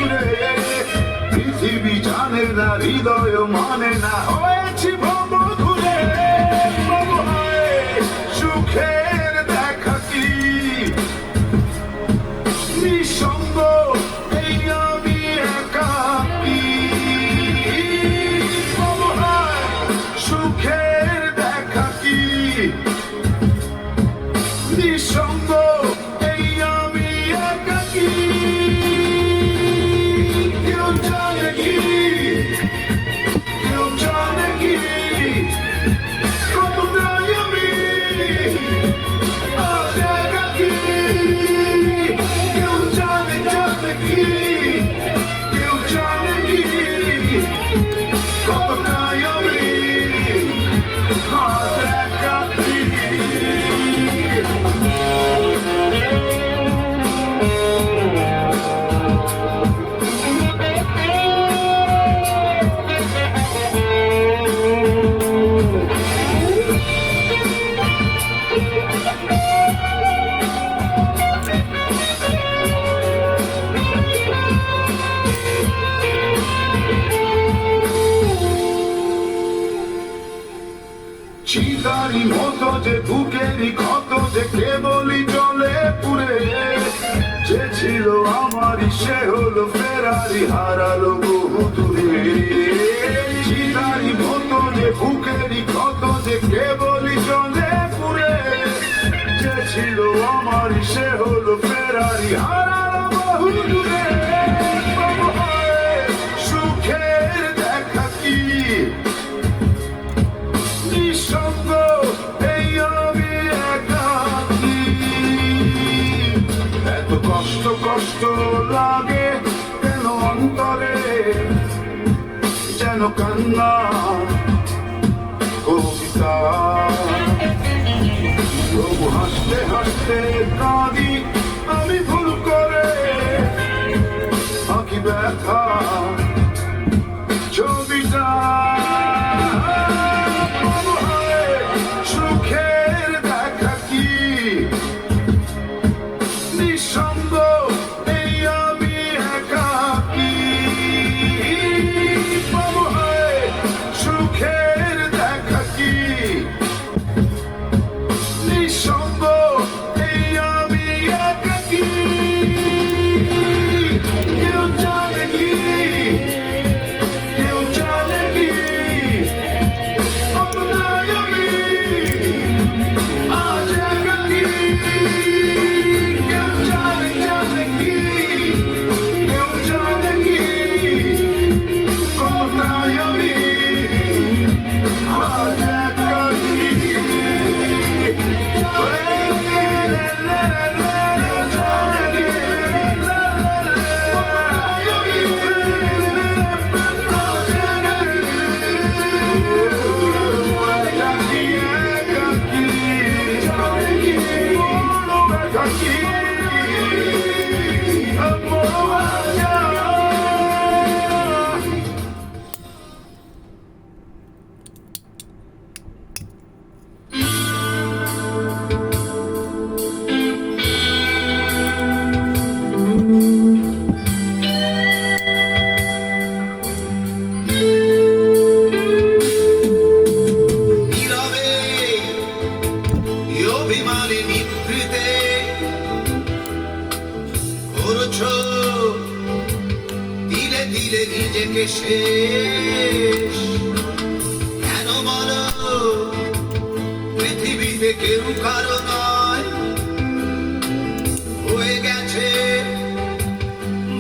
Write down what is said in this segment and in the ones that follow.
জুড়ে পৃথিবী জানে না, হৃদয় মানে না, হয়েছি ভব ঘুরে। প্রভু হয় সুখের দেখা কি নিঃসঙ্গ, এই আমি একাকী। প্রভু হয় সুখের দেখা কি নিঃসঙ্গ, এই আমি একাকী। কেউ জানে কি, কেউ জানে কি কতটাই আমি আজ একাকী। কেউ জানে, জানে কি, কেউ জানে কি কতটাই আমি আজ একাকী। চিতারি মতো যে বুকেরই ক্ষত যে কেবলই জলে পুড়ে, যে ছিল আমারই সে হলো ফেরারি, হারালো বহু দূরে। চিতারি মতো যে বুকেরই ক্ষত যে কেবলই জলে পুড়ে, যে ছিল আমারই সে হলো ফেরারি, হারালো বহু দূরে। প্রভু হয় সুখের দেখা কি নিঃসঙ্গ, এই আমি একাকী। এত কষ্ট কষ্ট লাগে কেন অন্তরে, যেন কান্না কবিতা। তবু হাসতে হাসতে কাঁদি আমি ভুল করে, আঁকি ব্যথা ছবিটা। সুখের দেখা কি নিঃসঙ্গ, এই আমি একাকী। প্রভু হয় সুখের দেখা কি নিঃসঙ্গ, এই আমি একাকী। কেউ জানে কি, কেউ জানে কি কতটাই আমি আজ একাকী। কেউ জানে, জানে কি, কেউ জানে কি কতটাই আমি আজ একাকী। অভিমানে নিভৃতে করছো দিলে দিলে নিজেকে শেষ। কেন বলো পৃথিবীতে কেউ কারো নয়, হয়ে গেছে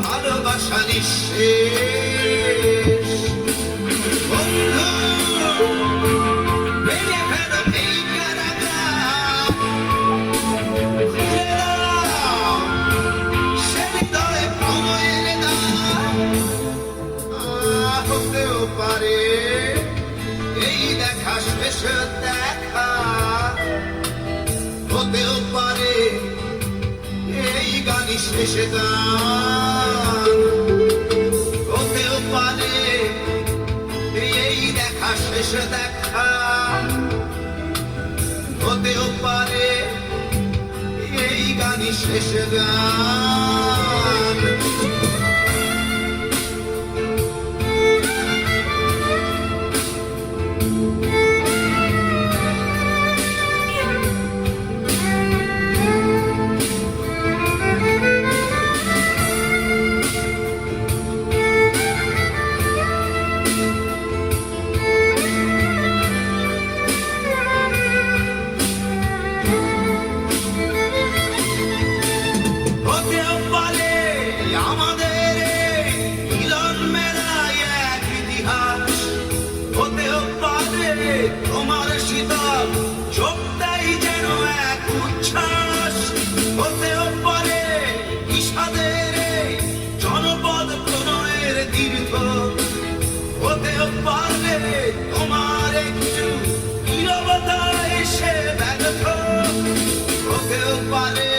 ভালোবাসা নিঃশেষ। বন্ধু ভেঙে ফেলো এই কারাগার, খুলে দাও সে হৃদয়ে প্রণয়ের দ্বার। হতেও পারে এই দেখা শেষ দেখা, হতেও পারে এই গানই শেষ গান, হতেও পারে এই দেখা শেষ দেখা, হতেও পারে এই গানই শেষ গান। ইতিহাস হতেও পারে তোমার শীতল চোখটাই যেন এক উচ্ছ্বাস হতেও পারে বিষাদের এই জনপদ প্রণয়ের তীর্থ হতেও পারে তোমার একটু নীরবতা এসে ব্যর্থ হতেও পারে